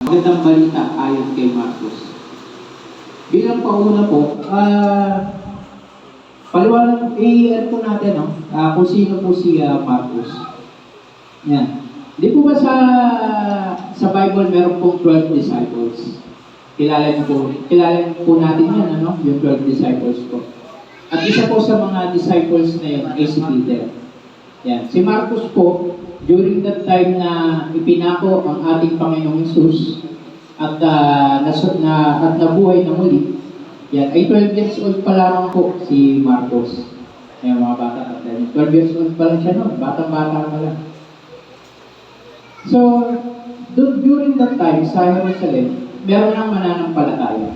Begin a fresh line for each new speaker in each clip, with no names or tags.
Magandang balita ayon kay Marcos. Bilang pauna po, paliwanag po natin kung sino po si Marcos. Yan. Di po ba sa Bible meron pong 12 disciples? Kilala niyo po natin yan, yung 12 disciples po. At isa po sa mga disciples na yun ay si Peter. Yan. Si Marcos po, during that time na ipinako ang ating Panginoong Hesus at nabuhay na muli, yan, ay 12 years old pa lamang po si Marcos. Ayan mga bata, 12 years old pa lang siya noon, batang-bata pa lang. So, during that time sa Jerusalem, meron ng mananampalataya.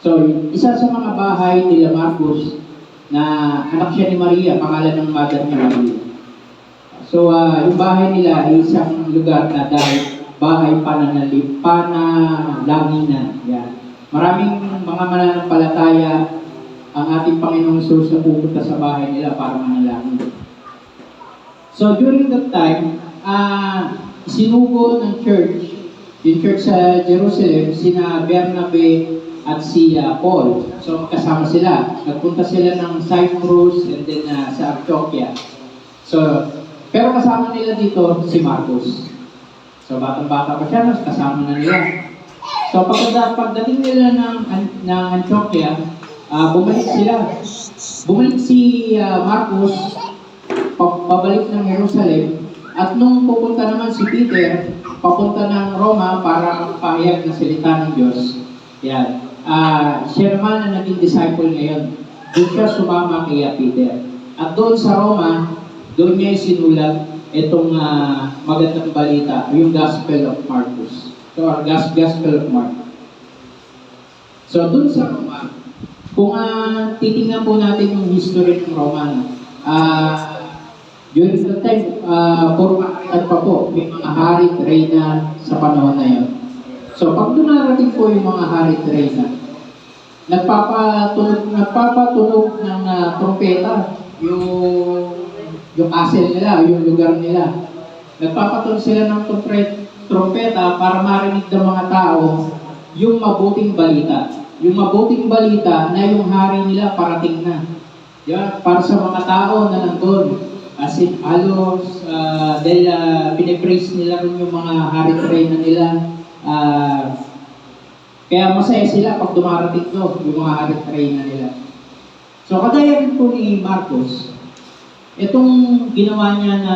So, isa sa mga bahay nila Marcos na anak siya ni Maria, pangalan ng mother ni Maria. So, yung bahay nila ay isang lugar na dahil bahay pananalaginan. Yan. Maraming mga mananampalataya ang ating Panginoong Hesus na pupunta sa bahay nila para manalangin. So, during that time, sinugo ng church, yung church sa Jerusalem, sina Bernabe at si Paul. So, kasama sila. Nagpunta sila ng Cyprus and then sa Antioquia. So, pero kasama nila dito si Marcos. So, batang-bata pa siya, kasama na nila. So, pagdating nila ng Antioquia, bumalik sila. Bumalik si Marcos, pabalik ng Jerusalem, at nung pupunta naman si Peter, papunta ng Roma para pahayag na salita ng Diyos. Yan. Siya naman ang naging disciple ngayon. Doon siya sumama kay Peter. At doon sa Roma, doon niya isinulat itong magandang balita, yung Gospel of Marcos. So, Gospel of Mark. So, doon sa Roma, kung titingnan po natin yung history ng Roma, during the time, at pa po, may mga hari at reyna sa panahon na yun. So, pag dumarating po yung mga hari at reyna, nagpapatunog ng trompeta, yung castle nila, yung lugar nila. Nagpapatunog sila ng trompeta para marinig ng mga tao yung mabuting balita. Yung mabuting balita na yung hari nila parating na. Diba? Para sa mga tao na nandun. As in, halos, dahil pinipraise nila rin yung mga hari reyna nila. Kaya masaya sila pag dumarating doon, yung mga hari reyna nila. So, kadaya rin po ni Marcos, itong ginawa niya na,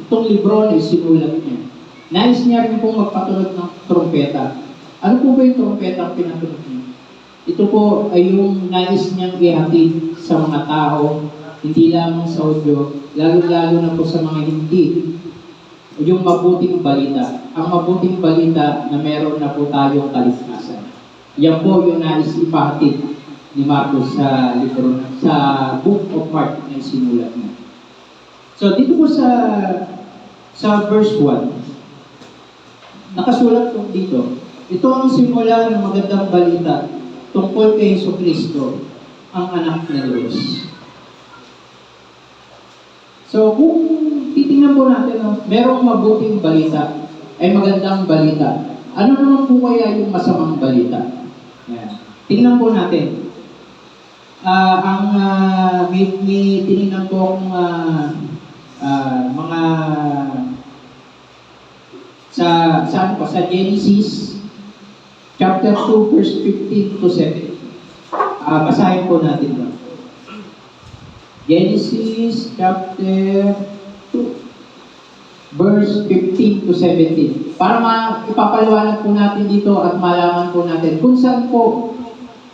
itong libro na isinulat niya, nais niya rin pong magpatunog ng trompeta. Ano po ba yung trompeta ang pinatunog niya? Ito po ay yung nais niyang ihatid sa mga tao, hindi lamang sa audio, lalo-lalo na po sa mga hindi. Yung mabuting balita. Ang mabuting balita na meron na po tayong kaligtasan. Yan po yung nais ipahatid ni Marcos sa libro, sa Book of Mark na sinulat niya. So, dito po sa verse 1, nakasulat po dito, ito ang simula ng magandang balita tungkol kay Jesucristo, ang anak ng Diyos. So, kung titingnan po natin, merong mabuting balita, ay magandang balita. Ano naman po kaya yung masamang balita? Yan. Tingnan po natin. May tinignan po akong mga sa Genesis chapter 2 verse 15 to 17. Basahin po natin ito. Genesis chapter 2 verse 15 to 17. Para ipapaliwanag po natin dito at malaman po natin kung saan po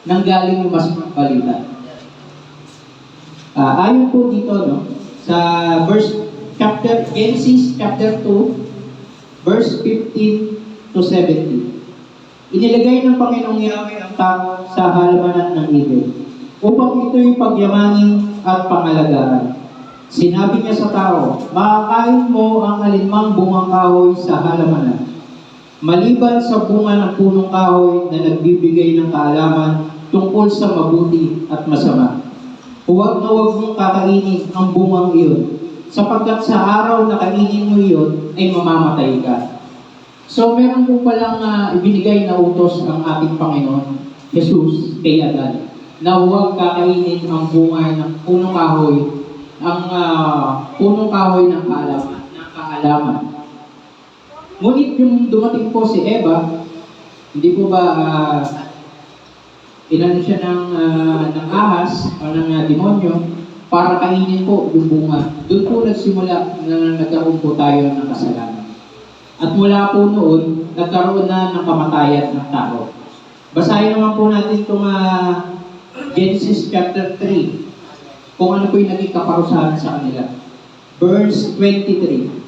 nanggaling yung masamang balita. Ayon po dito, sa Genesis chapter 2, verse 15 to 17. Inilagay ng Panginoong Yahweh ang tao sa halamanan ng Eden, upang ito'y pagyamanin at pangalagaan. Sinabi niya sa tao, makakain mo ang alinmang bungang kahoy sa halamanan, maliban sa bunga ng punong kahoy na nagbibigay ng kaalaman tungkol sa mabuti at masama. Huwag na huwag mong kakainin ang bungang iyon, sapagkat sa araw na kainin mo iyon ay mamamatay ka. So, meron po palang ibinigay na utos ang ating Panginoon, Jesus, kay Adan, na huwag kakainin ang bunga ng punong kahoy, ang punong kahoy ng kaalaman. Ngunit yung dumating po si Eva, hindi po ba inano siya ng ahas o ng demonyo para kainin po yung bunga. Doon po nagsimula na nagkaroon po tayo ng kasalanan. At mula po noon, nagkaroon na ng kamatayan ng tao. Basahin naman po natin itong Genesis chapter 3, kung ano po yung naging kaparusahan sa kanila. Verse 23.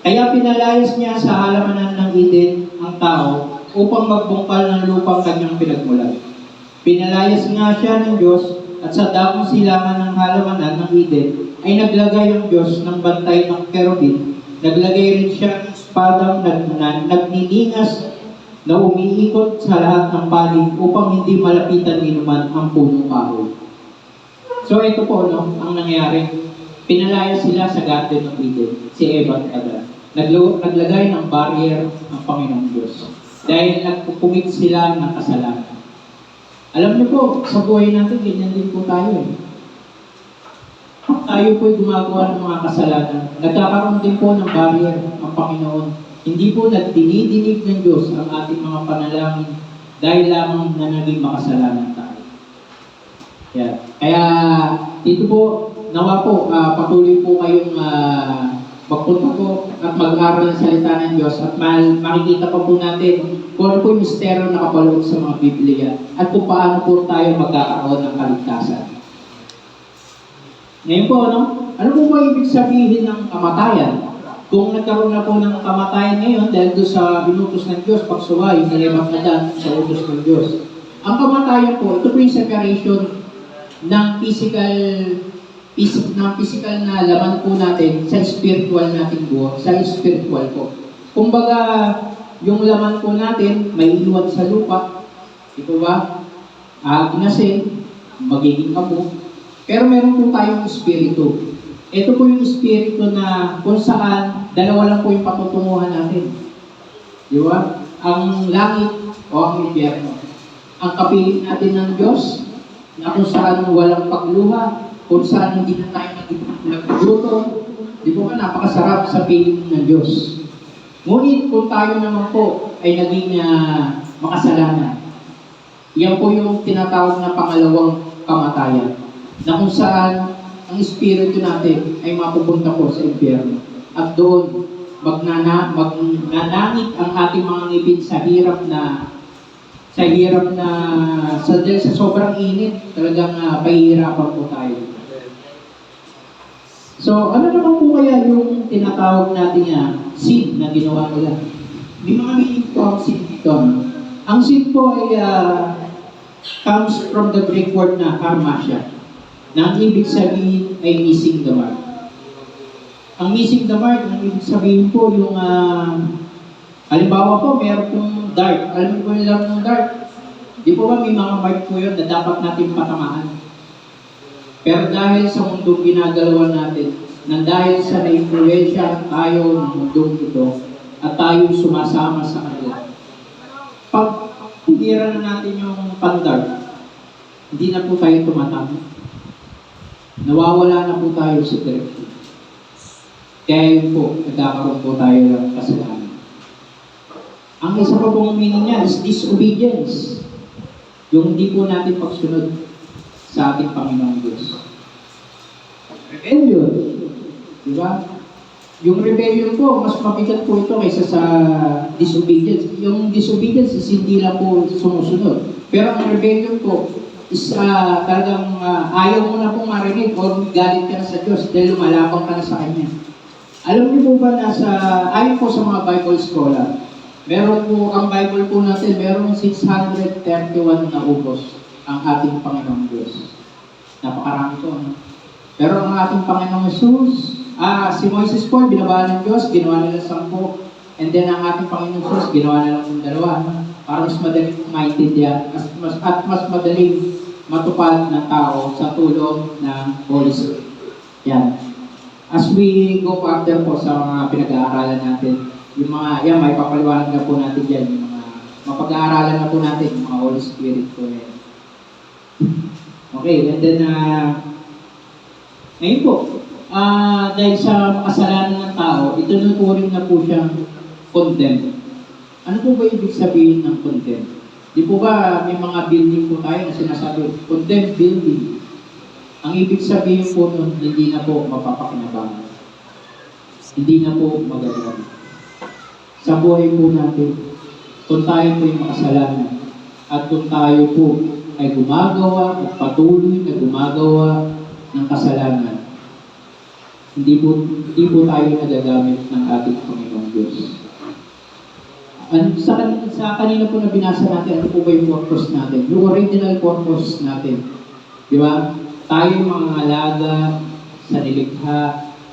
Kaya pinalayas niya sa halamanan ng Eden ang tao upang magbungkal ng lupang kanyang pinagmulan. Pinalayas nga siya ng Diyos at sa dakong silangan ng halamanan ng Eden ay naglagay ang Diyos ng bantay ng kerubin. Naglagay rin siya ng espadang nagniningas na umiikot sa lahat ng panig upang hindi malapitan ninuman ang punong kahoy. So ito po ang nangyari. Pinalayas sila sa Garden of Eden, si Eva at Adan. Naglagay ng barrier ang Panginoong Diyos dahil nagkukumit sila ng kasalanan. Alam niyo po, sa buhay natin, ganyan din po tayo eh. Tayo po'y gumagawa ng mga kasalanan. Nagkakaroon din po ng barrier ang Panginoon. Hindi po nagdinidinig ng Diyos ang ating mga panalangin dahil lamang na naging makasalanan tayo. Yeah. Kaya dito po, nawa po, patuloy po kayong magpunta po at mag-aral ng salita ng Diyos at makikita pa po natin kung ano po yung misteryo na kapaloob sa mga Biblia at kung paano po tayo magkakaroon ng kaligtasan. Ngayon po, ano po ba ibig sabihin ng kamatayan? Kung nagkaroon na po ng kamatayan ngayon dahil doon sa binutos ng Diyos, pagsuway, nilibang na dyan sa utos ng Diyos. Ang kamatayan po, ito po yung separation ng physical na laman po natin sa spiritual nating buhay, sa spiritual po. Kumbaga, yung laman po natin, may iwan sa lupa, di po ba? Agnasin, magiging abo. Pero meron po tayong espiritu. Ito po yung espiritu na kung saan dalawa lang po yung patutunguhan natin. Di ba? Ang langit o ang impyerno. Ang kapiling natin ng Diyos, na kung saan walang pagluha, kung saan hindi na tayo nagluto, di po ba napakasarap sa piling ng Diyos. Ngunit kung tayo naman po ay naging makasalanan, yan po yung tinatawag na pangalawang kamatayan, na kung saan ang espiritu natin ay mapupunta po sa impyerno. At doon, magnanangit ang ating mga ngipin sa sobrang init, talagang pahihirapan po tayo. So, ano naman po kaya yung tinatawag natin sin na ginawa nila? May mga meaning po ang sin dito. Ang sin po ay comes from the Greek word na karmasya, na ang ibig sabihin ay missing the mark. Ang missing the mark, ang ibig sabihin po yung halimbawa po, meron pong dart. Alam mo po yung lang ng dart? Di po ba may mga mark po yun na dapat natin patamaan? Pero dahil sa mundong ginagalawan natin, na dahil sa na-influensya tayo ng mundong ito, at tayo sumasama sa kanila, pag tinira na natin yung pandart, hindi na po tayo tumatama. Nawawala na po tayo sa direction. Kaya yun po, nagkakaroon po tayo ng kasalanan. Ang isa pa pong meaning niya is disobedience. Yung hindi po natin pagsunod sa ating Panginoong Diyos. Rebellion. Diba? Yung rebellion po, mas mabigat po ito kaysa sa disobedience. Yung disobedience is hindi lang po sumusunod. Pero ang rebellion po is talagang ayaw mo na pong marinig o galit ka na sa Diyos dahil lumalapang ka na sa Kanya. Alam niyo po ba na ayon po sa mga Bible scholar, meron po, ang Bible po natin, meron 631 na ubos ang ating Panginoong Diyos. Napakarami po. No? Pero ang ating Panginoong Jesus, si Moises po, binaba ng Diyos, ginawa nila 10. And then ang ating Panginoong Jesus, ginawa nila ng 2. Para mas madaling maintindihan, at mas madaling matupad ng tao sa tulong ng Holy Spirit. Yan. As we go further po sa mga pinag-aaralan natin, Yung mga, yan, may papaliwanag na po natin dyan, yung mga, mapag-aaralan na po natin, yung mga Holy Spirit po yan. Okay, and then, ngayon po, dahil sa makasalanan ng tao, itunuturing na po siyang condemned. Ano po ba ibig sabihin ng condemned? Di po ba may mga building po tayo na sinasabi, condemned building? Ang ibig sabihin po nun, hindi na po mapapakinabangan. Hindi na po magagawa. Sa buhay po natin, kung tayo po yung makasalanan, at kung tayo po ay gumagawa at patuloy na gumagawa ng kasalanan, hindi po tayo nagagamit ng ating Panginoong Diyos. Sa kanina po na binasa natin, ano po ba yung purpose natin? Yung original purpose natin. Di ba? Tayo mga alaga sa nilikha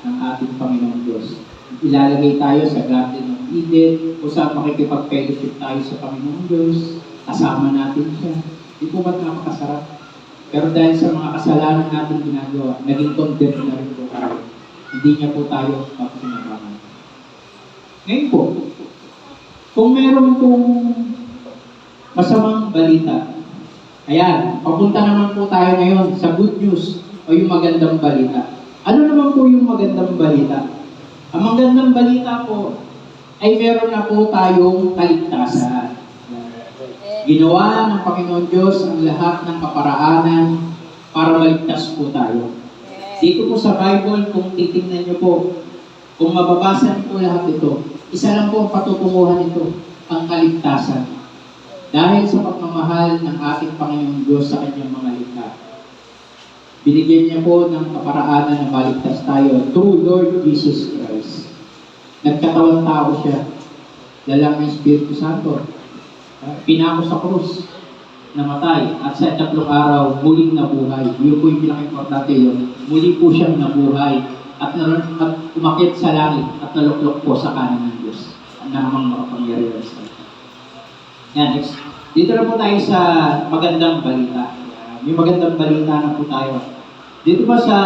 ng ating Panginoong Diyos. Ilalagay tayo sa Garden of Eden, kung saan makikipag-fellowship tayo sa Panginoong Diyos, kasama natin siya. Di po ba't napakasarap? Pero dahil sa mga kasalanan natin ginagawa, naging condemned na rin po tayo. Hindi niya po tayo papakinabangan. Ngayon po, kung meron pong masamang balita, ayan, papunta naman po tayo ngayon sa good news o yung magandang balita. Ano naman po yung magandang balita? Ang magandang balita po ay meron na po tayong kaligtasan. Ginawa ng Panginoon Diyos ang lahat ng kaparaanan para maligtas po tayo. Dito po sa Bible, kung titingnan niyo po, kung mababasa niyo po lahat ito, isa lang po ang patutunguhan nito, ang kaligtasan. Dahil sa pagmamahal ng ating Panginoong Diyos sa kanyang mga likha. Binigyan niya po ng kaparaanan na maligtas tayo through Lord Jesus Christ. Nagkatawang tao siya, dalang ng Espiritu Santo. Pinako sa krus, namatay, at sa 3 araw, muling nabuhay. Yun po yung pinaka-importante yun. Muli po siyang nabuhay at umakyat sa langit at naluklok po sa kanan ng Diyos. Ang namang makapangyarihan sa ito. Yan, next. Dito na po tayo sa magandang balita. May magandang balita na po tayo. Dito pa sa...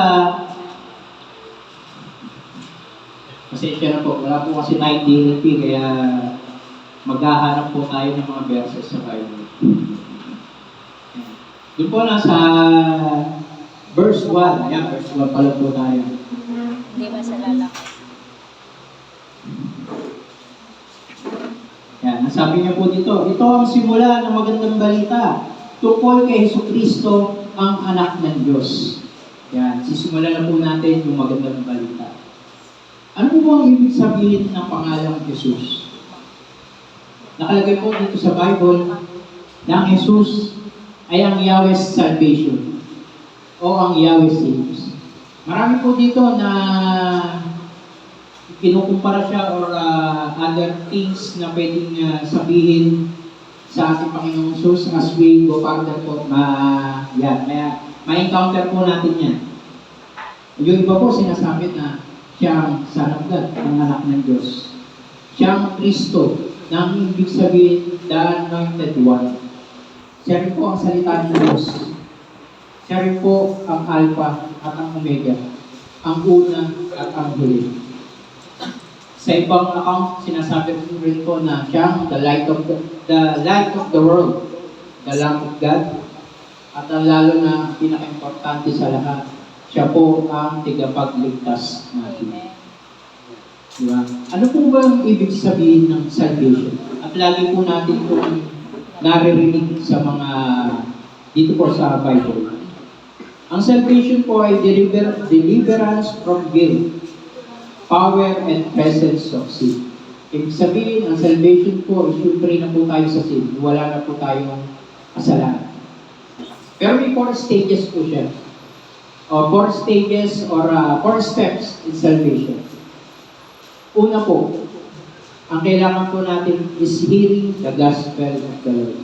Pasensya na po, wala po kasi tayong DLP, kaya maghahanap po tayo ng mga verses sa Bible. Doon po na sa verse 1. Ayan, verse 1 pala po tayo.
Hindi masalala.
Yan, nasabi niya po dito, ito ang simula ng magandang balita tungkol kay Jesucristo, ang anak ng Diyos. Yan, sisimula na po natin yung magandang balita. Ano po ang ibig sabihin ng pangalang Jesus? Nakalagay po dito sa Bible na ang Jesus ay ang Yahweh's salvation o ang Yahweh saves. Marami po dito na kinukumpara siya or other things na pwedeng sabihin sa ating Panginoong Jesus as we go further po. Ma-encounter po natin yan. Yung iba po sinasabi na siya ang Son of God, ang anak ng Diyos. Siya ang Kristo, na ang ibig sabihin, the Anointed One. Siya rin po ang salita ng Diyos. Siya rin po ang Alpha at ang Omega, ang una at ang huli. Sa ibang account, sinasabi ko rin po na siya ang the light of the world, the Lamb of God, at ang lalo na pinaka-importante sa lahat, siya po ang tigapagligtas natin. Diba? Ano po ba ang ibig sabihin ng salvation? At lagi po natin itong naririnig sa mga dito po sa Bible. Ang salvation po ay deliverance from guilt, power, and presence of sin. Ibig sabihin, ang salvation po is free na po tayo sa sin. Wala na po tayong kasalanan. Pero may 4 stages po siya. O 4 stages or 4 steps in salvation. Una po, ang kailangan po natin is hearing the gospel of the Lord.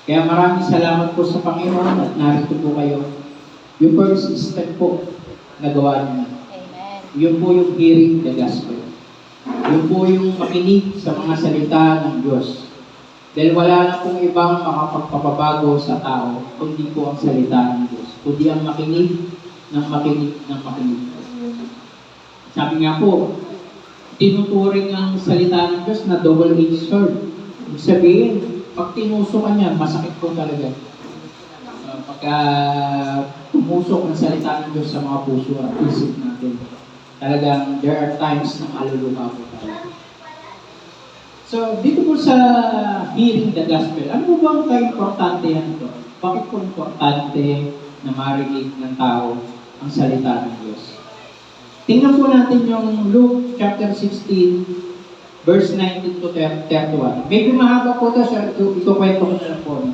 Kaya maraming salamat po sa Panginoon at narito po kayo. Yung first step po, nagawa niyo na.
Amen.
Yun po yung hearing the gospel. Yun po yung makinig sa mga salita ng Diyos. Dahil wala na pong ibang makapagpapabago sa tao, kundi po ang salita ng Diyos. Kundi ang makinig ng makinig ng makinig. Sabi nga po, tinuturing ang salita ng Diyos na double-edged sword. Ibig sabihin, pag tinuso ka niya, masakit po talaga. Pagka tumusok ang salita ng Diyos sa mga puso at isip natin, talagang there are times na kaluluha po tayo. So, dito po sa hearing the gospel, ano po bang ka-importante yan ito? Bakit po importante na marinig ng tao ang salita ng Diyos? Tingnan po natin yung Luke chapter 16, verse 19 to 31. Medyo mahaba po ito, ito kwento ko na po.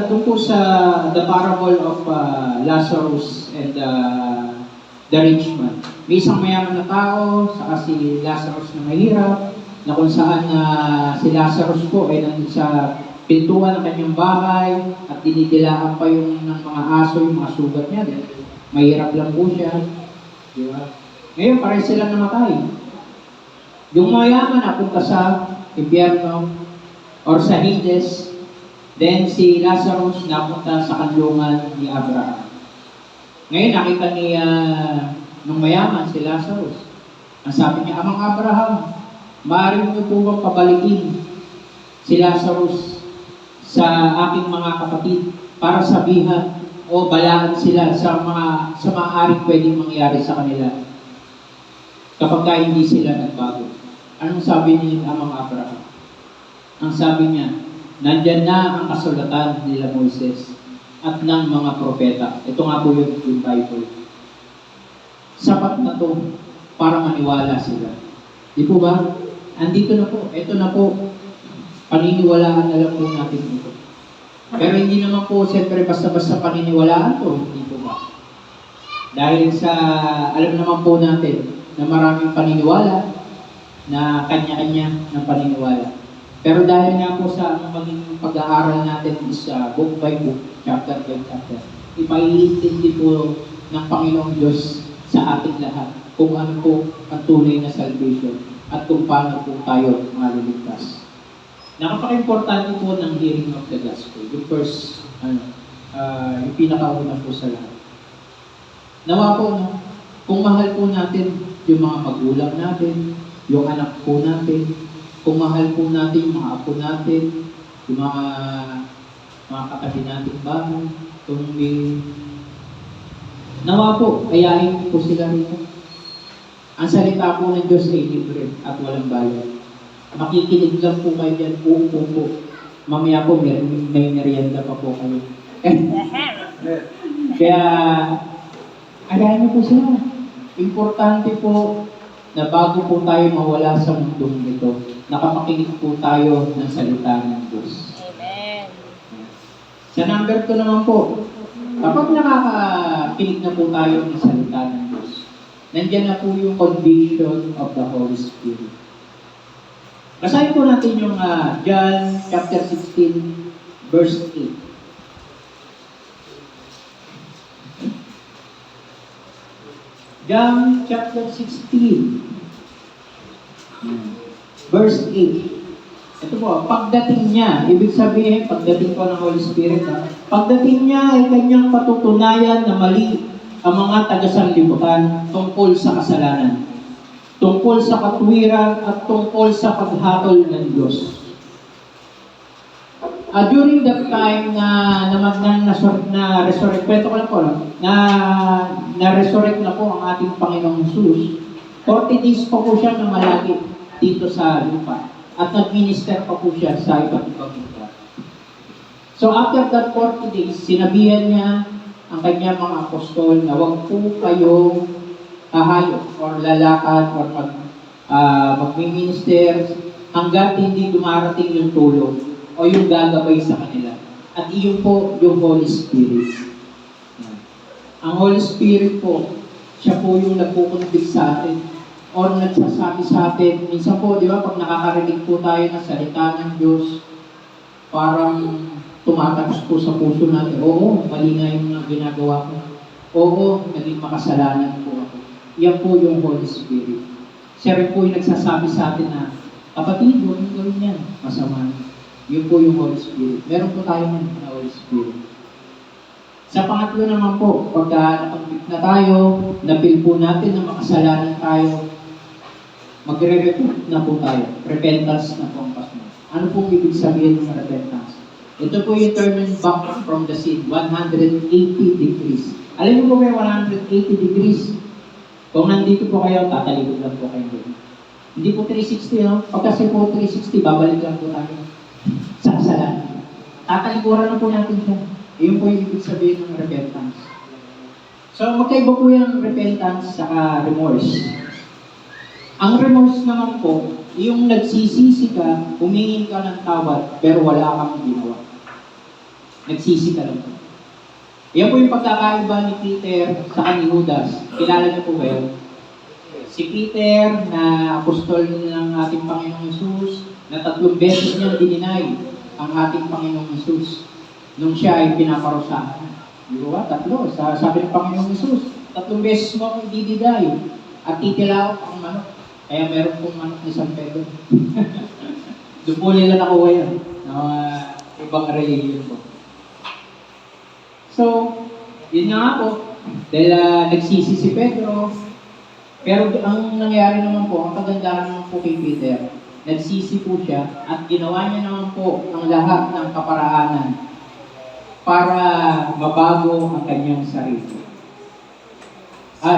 Doon po sa the parable of Lazarus and the rich man. May isang mayaman na tao, saka si Lazarus na mahirap, na kung saan si Lazarus po ay nandun sa pintuan ng kanyang bahay at dinidilaan pa yung ng mga aso, yung mga sugat niya. Mahirap lang po siya. Di ba? Ngayon, parang sila namatay. Yung mayaman napunta sa impyerno or sa Hades, then si Lazarus napunta sa kanlungan ni Abraham. Ngayon, nakita ni nung mayaman si Lazarus. Ang sabi niya, Amang Abraham, maaari mo po bang pabalikin si Lazarus sa aking mga kapatid para sabihan o balaan sila sa maaaring pwedeng mangyari sa kanila kapag hindi sila nagbago. Anong sabi ni Amang Abraham? Ang sabi niya, nandyan na ang kasulatan nila Moises at ng mga propeta. Ito nga po yung Bible. Sapat na to para maniwala sila. Di po ba? Andito na po. Ito na po. Paniniwalaan na lang po natin ito. Pero hindi naman po siyempre basta-basta paniniwalaan to. Hindi po ba? Dahil sa, alam naman po natin na maraming paniniwala na kanya-kanya ng paniniwala. Pero dahil nga po sa maging pag-aaral natin is book by book, chapter by chapter, ipaiintindi po ng Panginoong Diyos sa ating lahat kung ano po ang tunay na salvation at kung paano po tayo maliligtas. Napaka-importante po ng hearing of the gospel. Yung first, yung pinakauna po sa lahat. Nawa po, no? Kung mahal po natin yung mga magulang natin, yung anak po natin, kung mahal po natin yung mga apo natin, yung mga katabi natin bahay, kung may nawa po, ayahin po sila rito. Ang salita po ng Diyos ay libre at walang bayad. Makikinig lang po kayo dyan, uupo po. Mamaya po, may merienda pa po kayo. Kaya, ayahin niyo po sila. Importante po na bago po tayo mawala sa mundong ito, nakapakinig po tayo ng salita ng Diyos.
Amen.
Sa number 2 naman po, kapag nakakakinig na po tayo ng salita ng Diyos, nandiyan na po yung conviction of the Holy Spirit. Basahin po natin yung John chapter 16, verse 8. John chapter 16, verse 8. Ito po, pagdating niya, ibig sabihin, pagdating po ng Holy Spirit, pagdating niya ay kanyang patutunayan na mali ang mga taga-sanlibutan tungkol sa kasalanan, tungkol sa katwiran at tungkol sa paghatol ng Diyos. During that time na-resurrect, kwento ko lang po, na-resurrect na po ang ating Panginoong Jesus, 40 days pa po siya namalagi dito sa lupa at nag-minister pa po siya sa iba't ibang lugar. So after that 40 days, sinabihan niya ang kanyang mga apostol na huwag po kayong hahayo or lalakad or mag-minister hanggat hindi dumarating yung tulong o yung gagabay sa kanila. At iyon po yung Holy Spirit. Ang Holy Spirit po, siya po yung nagpupuntig sa atin or nagsasabi sa atin. Minsan po, di ba, pag nakakarinig po tayo ng salita ng Diyos, parang tumatagos po sa puso natin, oo, mali nga yung ginagawa ko. Oo, naging makasalanan po ako. Yan po yung Holy Spirit. Siya rin po yung nagsasabi sa atin na, kapatid, huwag yung gawin yan, masama. Yun po yung Holy Spirit. Meron po tayo ng Holy Spirit. Sa pangatlo naman po, pagka nabanggit na tayo, napil po natin na makasalanan tayo, magre-repent na po tayo. Repentance na po ang kasunod. Ano pong ibig sabihin ng repentance? Ito po yung turning back from the sin, 180 degrees. Alam niyo po ba yung 180 degrees? Kung nandito po kayo, tatalikod lang po kayo doon. Hindi po 360, no? Pag kasi po 360, babalik lang po tayo sa kasalanan. Tatalikuran na po natin siya. Iyon po yung ibig sabihin ng repentance. So, magkaiba po yung repentance sa remorse. Ang remorse naman po, yung nagsisisi ka, humingin ka ng tawad, pero wala kang ginawa. Nagsisi ka lang po. Yan po yung pagkakaiba ni Peter sa ni Judas. Kilala niyo po ba yun? Si Peter, na apostol ng ating Panginoong Hesus, na 3 beses niya dininay ang ating Panginoong Hesus nung siya ay pinaparusahan. Di ba? 3. Sabi ng Panginoong Hesus, 3 beses mo akong dididay at titilawak ang manok. Kaya meron pong manok ni San Pedro. Doon po nila nakuha yan. Ibang religion po. So, yun nga po, dahil nagsisi si Pedro, pero ang nangyari naman po, ang kagandahan naman po kay Peter, nagsisi po siya at ginawa niya naman po ang lahat ng kaparaanan para mabago ang kanyang sarili.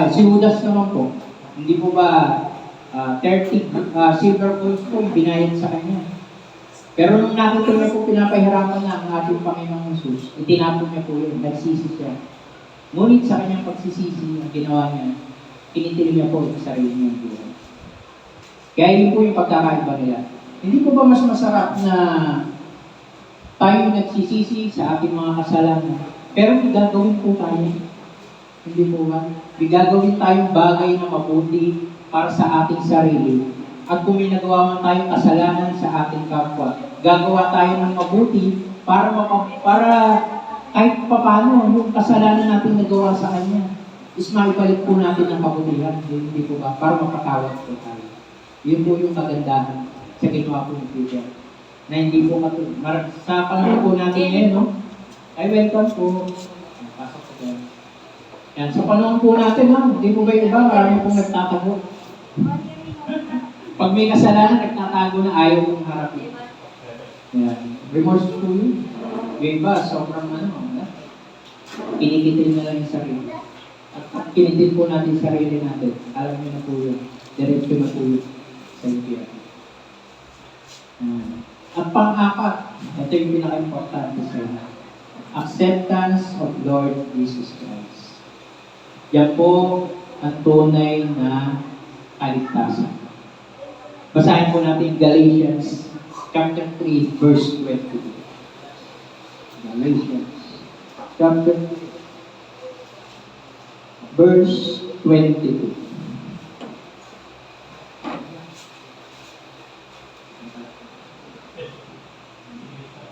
Si Judas naman po, hindi po ba 30 silver coins po binayad sa kanya. Pero nung nakita niya po pinapahirapan na ang ating Panginoong Hesus, itinapon niya po yun, nagsisi siya. Ngunit sa kanyang pagsisisi ang ginawa niya, kinitil niya po sa sarili niyang buhay. Kaya yun po yung pagkakaiba nila. Hindi po ba mas masarap na tayo nagsisisi sa ating mga kasalanan, pero may gagawin po tayo? Hindi po ba? May gagawin tayong bagay na mabuti para sa ating sarili. At kung may nagawa man tayong kasalanan sa ating kapwa, gagawa tayo ng mabuti para kahit papano yung kasalanan natin nagawa sa Kanya is maibalik po natin ang kabutihan. Hindi po ba? Para mapatawad po tayo. Yun po yung kagandahan sa ginawa po ng Peter. Na hindi po sa panahon po natin ngayon, no? Ay, welcome po. Pasok po kayo. Yan, sa panahon po natin, ha? Hindi po ba yung iba? Marami pong nagtatago. Pag may kasalanan, nagtatago na ayaw kong harapin. Yan. Remorse po yun. Yung iba, sobrang kinikitil na lang yung sarili. At kinitil po natin yung sarili natin. Alam niyo na po yun. Diretso na po yun sa impyerno. At pang-apat, ito yung pinaka-importante sa inyo. Acceptance of Lord Jesus Christ. Yan po ang tunay na kaligtasan. Basahin po natin Galatians chapter 3, verse 22. Galatians chapter 3, verse 22.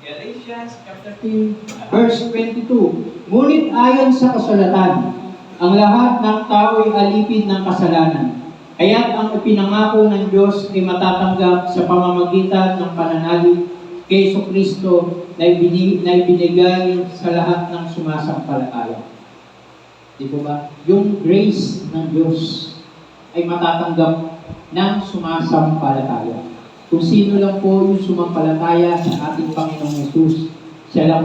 Galatians chapter 3, verse 22. Ngunit ayon sa kasulatan, ang lahat ng tao ay alipin ng kasalanan. Kaya't ang ipinangako ng Diyos ay matatanggap sa pamamagitan ng pananalig kay Jesucristo na ibinigay sa lahat ng sumasampalataya. Di po ba? Yung grace ng Diyos ay matatanggap ng sumasampalataya. Kung sino lang po yung sumampalataya sa ating Panginoong Hesus, sila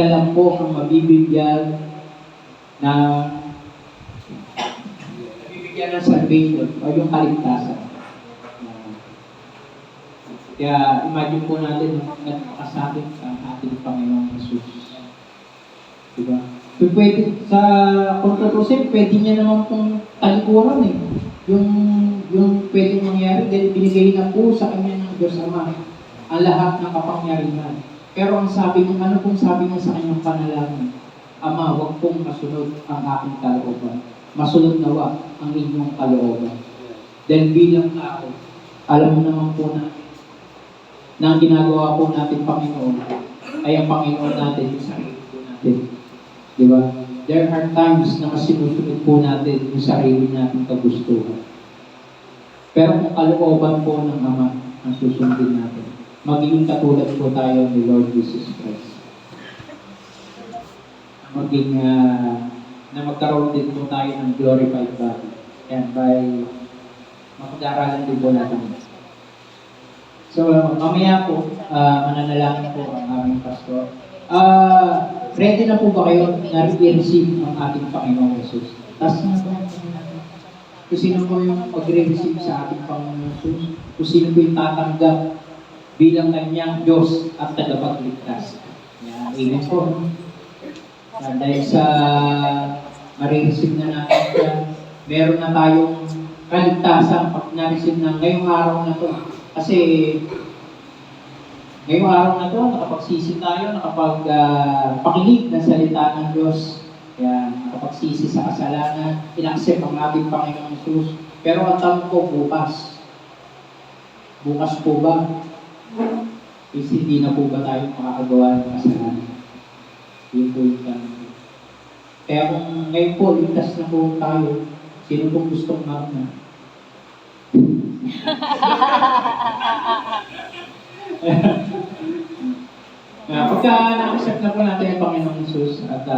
lang po ang mabibigyan ng salvation o yung kaligtasan. Kaya imagine po natin nagpakasakit sa ating Panginoong Hesus. Diba? So, pwede, kung tutusin, pwede niya naman pong talikuran eh. Yung pwedeng mangyari dahil binigay na po sa kanya ng Diyos Ama ang lahat ng kapangyarihan. Pero ang sabi niya, ano pong sabi niya sa kanyang panalangin? Ama, huwag pong masunod ang aking kalooban. Masunod nawa ang inyong kalooban. Dahil bilang tao, alam mo naman po na ang ginagawa po natin Panginoon ay ang Panginoon natin, yung sarili po natin. Di ba? There are times na sinusunod po natin yung sarili natin kagustuhan. Pero kung kalooban po ng Ama ang susundin natin, magiging katulad po tayo ni Lord Jesus Christ. Maging na magkaroon din po tayo ng glorified body. Yan, by mapag-aaralan din po natin. So, mamaya po, mananalangin po ang aming pastor. Ready na po ba kayo na i-receive ang ating Panginoong Jesus? Taas na po. Kung sino po yung mag-receive sa ating Panginoong Jesus? Kung sino po yung tatanggap bilang kanyang Diyos at tagapagligtas? Yan, amen po. Dahil sa ma-receive na natin yan, meron na tayong kaligtasan pag na-receive na ngayong araw na to. Kasi ngayong araw na to, nakapagsisi tayo, nakapagpakinig ng salita ng Diyos. Kaya nakapagsisi sa kasalanan, in-accept ang ating Panginoong Jesus. Pero ang tanong ko, bukas. Bukas po ba? Kasi hindi na po ba tayo makakagawa ng kasalanan? Yun po yung tanong ko. Kaya kung ngayon po, ligtas na po tayo, sino pong gustong mauna? Pagka na-accept na po natin ang Panginoong Jesus at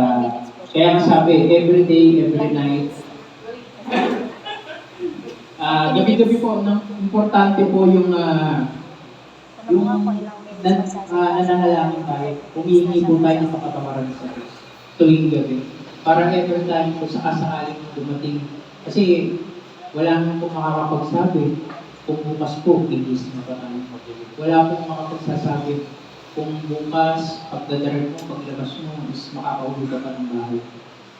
kaya nga sabi, every day, every night, gabi-gabi po, importante po yung nananalangin tayo, humihingi po tayo ng kapatawaran sa Diyos tuwing gabi. Para every time po sa kasakaling dumating. Kasi wala nang po makakapagsabi kung bukas po, gigising na ba tayo. Wala pong makapagsasabi kung bukas, pagdadaran mo, paglabas mo, is makakauwi ka pa ng bahay.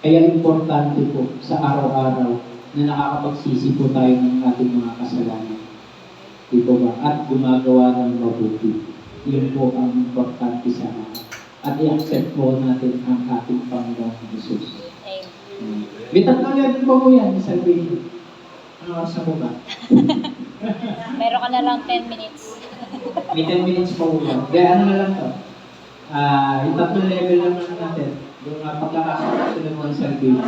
Kaya importante po sa araw-araw na nakakapagsisi po tayo ng ating mga kasalanan. Di po ba? At gumagawa ng mabuti. Yun po ang importante sa atin. At i-accept po natin ang ating Panginoong Jesus. Bitat na yan po po yan, salvation. Ano oras na po ba?
Meron ka na lang 10 minutes.
May 10 minutes pa po yan. Kaya ano na lang to? Yung tatlong level naman natin. Yung pagkakasunod ng salvation.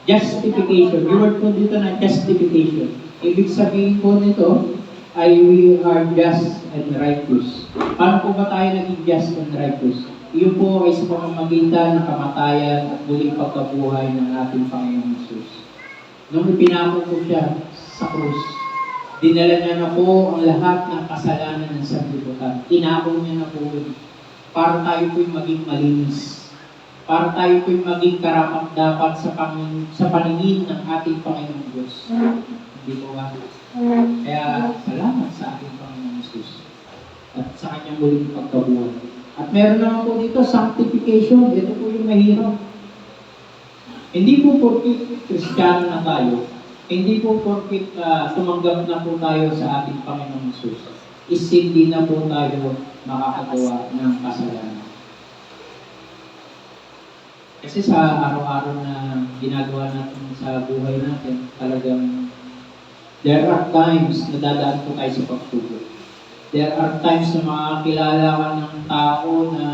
Justification. Yung word po dito na justification. Ibig sabihin po nito ay we are just and righteous. Paano po ba tayo naging just and righteous? Iyon po ay sa pamamagitan ng kamatayan at muling pagkabuhay ng ating Panginoong Jesus. Nung ipinako po siya sa krus, dinala niya na po ang lahat ng kasalanan ng sanlibutan. Tinako niya na po yun. Para tayo po'y maging malinis. Para tayo po'y maging karapat-dapat sa paningin ng ating Panginoong Diyos. Hindi po ba? Kaya salamat sa ating Panginoong Jesus at sa kanyang muling pagkabuhay. At meron naman po dito, sanctification. Ito po yung mahirap. Hindi po porkit Kristiyano na tayo, hindi po porkit tumanggap na po tayo sa ating Panginoong Jesus, is hindi na po tayo makakagawa ng kasalanan. Kasi sa araw-araw na ginagawa natin sa buhay natin, talagang there are times na dadaan po tayo sa pagsubok. There are times na makakilala ka ng tao na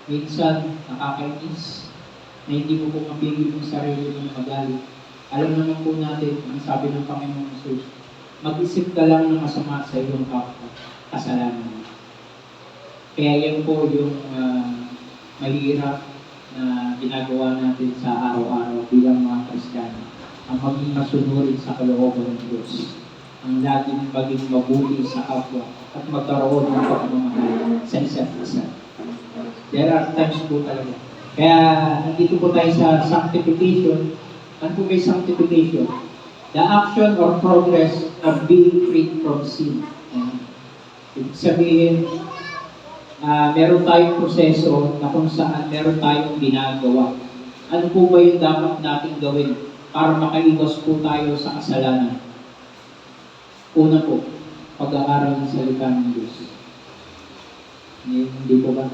minsan nakakainis, na hindi mo po mapigil yung sarili mo na magalit. Alam naman po natin, ang sabi ng Panginoong Jesus, mag-isip ka lang ng masama sa iyong kapwa, kasalanan. Kaya yan po yung mahirap na ginagawa natin sa araw-araw bilang mga Kristiyano. Ang maging masunurin sa kalooban ng Diyos. Ang laging maging mabuti sa kapwa at magkaroon ng pagmamahal sa isa't isa. There are times po talaga. Kaya nandito po tayo sa sanctification. Ano po may sanctification? The action or progress of being freed from sin. Ibig sabihin, meron tayong proseso na kung saan meron tayong ginagawa. Ano po ba yung dapat nating gawin para makaiwas po tayo sa kasalanan? Una po, pag-aaral ng salita ng Diyos. Hindi po ba?